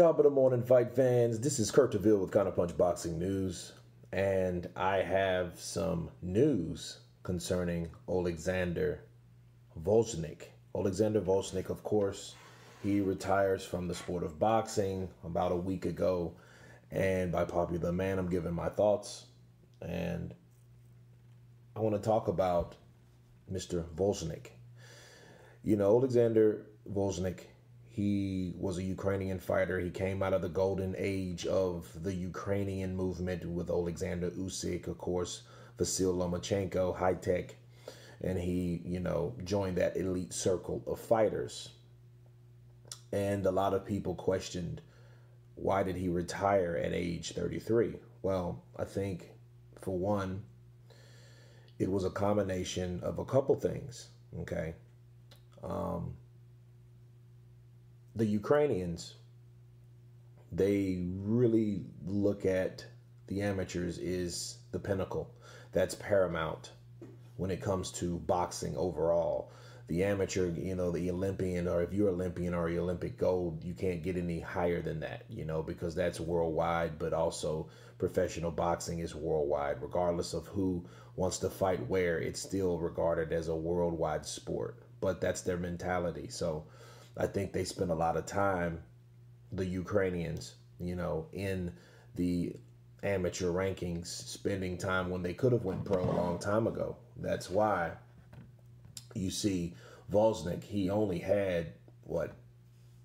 Top of the morning, fight fans. This is Kurt DeVille with Counterpunchboxingnews, and I have some news concerning Oleksandr Gvozdyk. Oleksandr Gvozdyk, of course, he retires from the sport of boxing about a week ago, and by popular demand, I'm giving my thoughts, and I want to talk about Mr. Gvozdyk. You know, Oleksandr Gvozdyk, he was a Ukrainian fighter. He came out of the golden age of the Ukrainian movement with Oleksandr Usyk, of course, Vasyl Lomachenko, high tech, and he, joined that elite circle of fighters. And a lot of people questioned, why did he retire at age 33? Well, I think, for one, it was a combination of a couple things, okay? The Ukrainians, they really look at the amateurs is the pinnacle. That's paramount when it comes to boxing overall. The amateur, the Olympian, or if you're Olympian or you're Olympic gold, you can't get any higher than that, because that's worldwide, but also professional boxing is worldwide. Regardless of who wants to fight where, it's still regarded as a worldwide sport. But that's their mentality. So I think they spend a lot of time, the Ukrainians, in the amateur rankings, spending time when they could have went pro a long time ago. That's why you see Gvozdyk, he only had,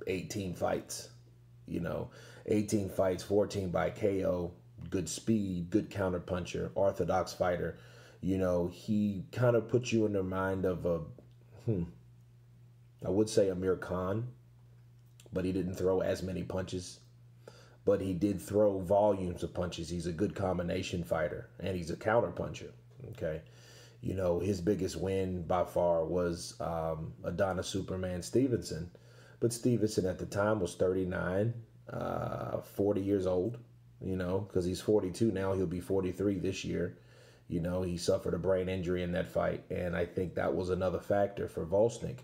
18 fights, 18 fights, 14 by KO, good speed, good counterpuncher, orthodox fighter. He kind of puts you in the mind of I would say Amir Khan, but he didn't throw as many punches. But he did throw volumes of punches. He's a good combination fighter, and he's a counterpuncher, okay? His biggest win by far was Adonis Superman Stevenson. But Stevenson at the time was 39, 40 years old, because he's 42 now. He'll be 43 this year. He suffered a brain injury in that fight, and I think that was another factor for Gvozdyk.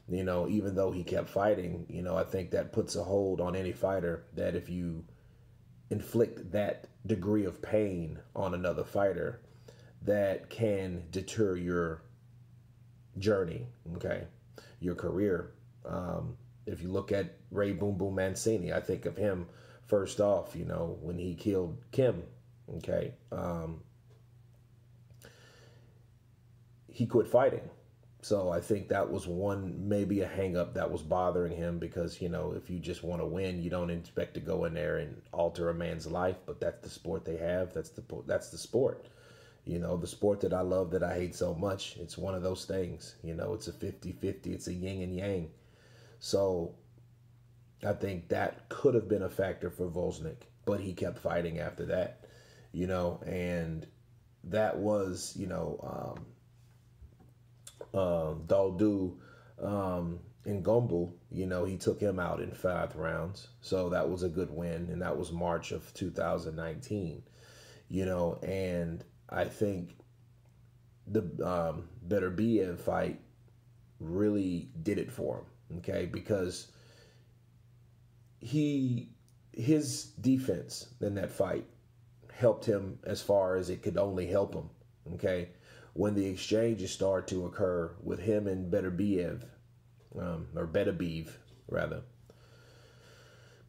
Even though he kept fighting, I think that puts a hold on any fighter, that if you inflict that degree of pain on another fighter, that can deter your journey, okay, your career. If you look at Ray Boom Boom Mancini, I think of him first off, when he killed Kim, okay, he quit fighting. So I think that was maybe a hang-up that was bothering him, because, if you just want to win, you don't expect to go in there and alter a man's life. But that's the sport they have. That's the sport. The sport that I love, that I hate so much. It's one of those things. It's a 50-50. It's a yin and yang. So I think that could have been a factor for Gvozdyk. But he kept fighting after that, and that was, Daldu in Gombu, he took him out in 5 rounds. So that was a good win, and that was March of 2019, and I think the Beterbiev fight really did it for him, okay, because his defense in that fight helped him as far as it could only help him, okay. When the exchanges started to occur with him and Beterbiev, or Beterbiev, rather.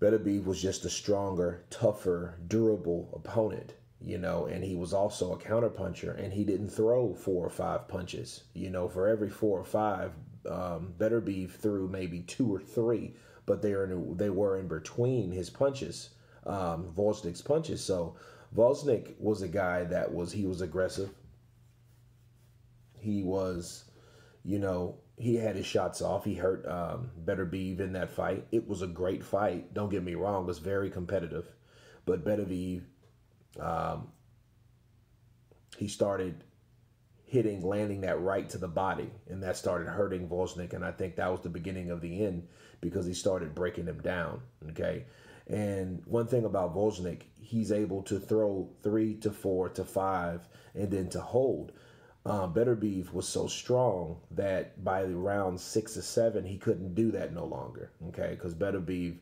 Beterbiev was just a stronger, tougher, durable opponent, and he was also a counterpuncher, and he didn't throw 4 or 5 punches. For every 4 or 5, Beterbiev threw maybe 2 or 3, but they were in between his punches, Gvozdyk's punches. So Gvozdyk was a guy that he was aggressive. He was, he had his shots off. He hurt Beterbiev in that fight. It was a great fight. Don't get me wrong. It was very competitive. But Beterbiev, he started landing that right to the body, and that started hurting Gvozdyk. And I think that was the beginning of the end, because he started breaking him down, okay? And one thing about Gvozdyk, he's able to throw 3 to 4 to 5 and then to hold. Beterbiev was so strong that by round 6 or 7, he couldn't do that no longer, okay? Because Beterbiev,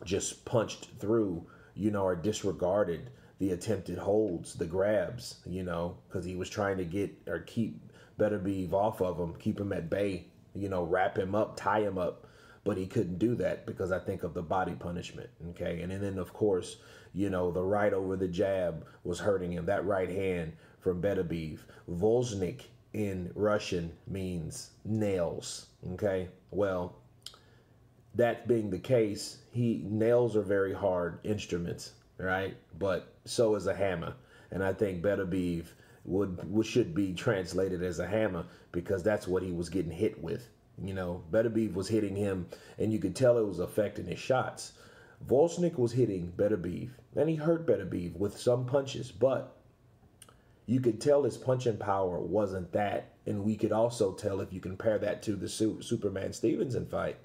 just punched through, or disregarded the attempted holds, the grabs, because he was trying to get or keep Beterbiev off of him, keep him at bay, wrap him up, tie him up. But he couldn't do that because I think of the body punishment. Okay. And then, of course, the right over the jab was hurting him. That right hand from Beterbiev. Gvozdyk in Russian means nails. Okay. Well, that being the case, nails are very hard instruments, right? But so is a hammer. And I think Beterbiev should be translated as a hammer because that's what he was getting hit with. Beterbiev was hitting him, and you could tell it was affecting his shots. Gvozdyk was hitting Beterbiev, and he hurt Beterbiev with some punches, but you could tell his punching power wasn't that. And we could also tell, if you compare that to the Superman Stevenson fight,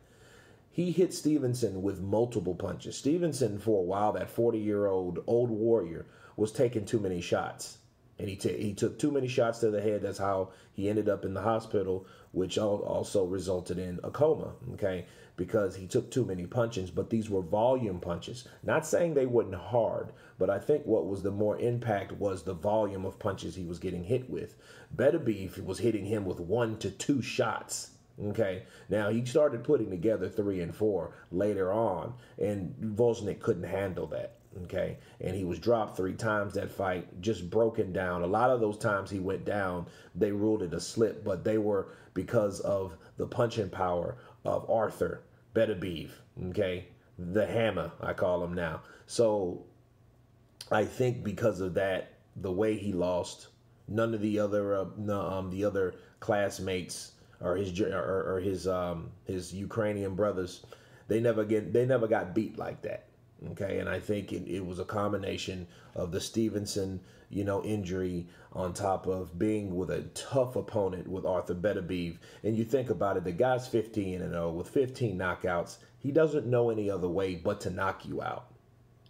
he hit Stevenson with multiple punches. Stevenson, for a while, that 40-year-old old warrior, was taking too many shots. And he took too many shots to the head. That's how he ended up in the hospital, which also resulted in a coma, okay, because he took too many punches. But these were volume punches. Not saying they weren't hard, but I think what was the more impact was the volume of punches he was getting hit with. Beterbiev was hitting him with 1 to 2 shots. Okay, now he started putting together 3 and 4 later on, and Gvozdyk couldn't handle that. Okay, and he was dropped 3 times that fight, just broken down. A lot of those times he went down, they ruled it a slip, but they were because of the punching power of Arthur Beterbiev. Okay, the hammer, I call him now. So I think because of that, the way he lost, none of the other classmates or his Ukrainian brothers, they never got beat like that. Okay, and I think it was a combination of the Stevenson, injury on top of being with a tough opponent with Arthur Beterbiev. And you think about it, the guy's 15-0 with 15 knockouts. He doesn't know any other way but to knock you out.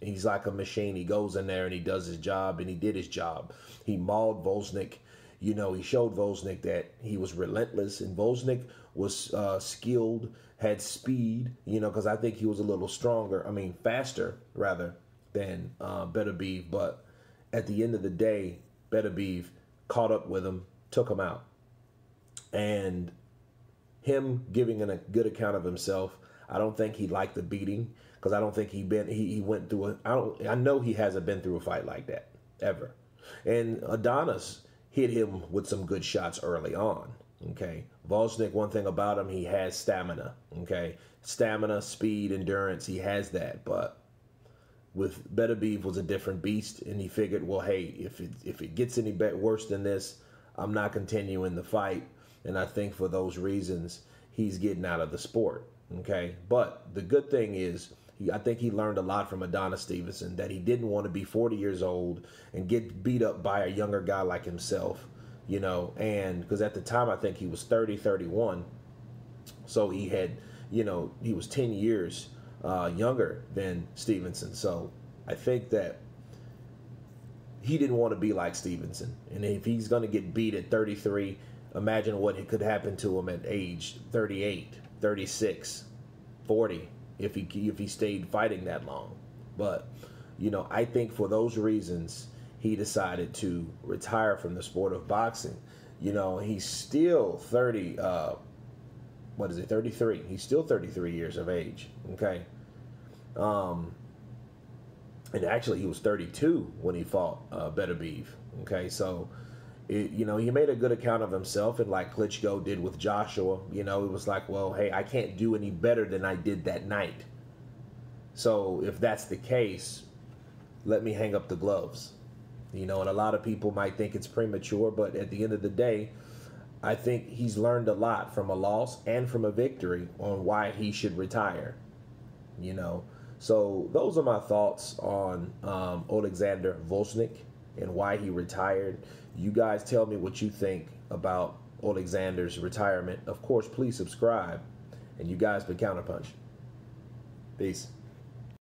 He's like a machine. He goes in there and he does his job, and he did his job. He mauled Gvozdyk. He showed Gvozdyk that he was relentless, and Gvozdyk was skilled, had speed, because I think he was a little faster rather than Beterbiev. But at the end of the day, Beterbiev caught up with him, took him out. And him giving a good account of himself, I don't think he liked the beating, because I don't think he went through I know he hasn't been through a fight like that ever. And Adonis hit him with some good shots early on. Okay, Gvozdyk, one thing about him, he has stamina. Okay, stamina, speed, endurance, he has that. But with Beterbiev was a different beast, and he figured, well, hey, if it gets any worse than this, I'm not continuing the fight. And I think for those reasons, he's getting out of the sport. Okay, but the good thing is, I think he learned a lot from Adonis Stevenson, that he didn't want to be 40 years old and get beat up by a younger guy like himself, and because at the time I think he was 30, 31. So he had, he was 10 years younger than Stevenson. So I think that he didn't want to be like Stevenson. And if he's going to get beat at 33, imagine what could happen to him at age 38, 36, 40. If he stayed fighting that long. But, I think for those reasons, he decided to retire from the sport of boxing. He's still 30, 33. He's still 33 years of age, okay? And actually, he was 32 when he fought Beterbiev, okay? So, he made a good account of himself, and like Klitschko did with Joshua, it was like, well, hey, I can't do any better than I did that night. So if that's the case, let me hang up the gloves. And a lot of people might think it's premature, but at the end of the day, I think he's learned a lot from a loss and from a victory on why he should retire. So those are my thoughts on Oleksandr Gvozdyk and why he retired. You guys tell me what you think about Oleksandr's retirement. Of course, please subscribe. And you guys been Counterpunch. Peace.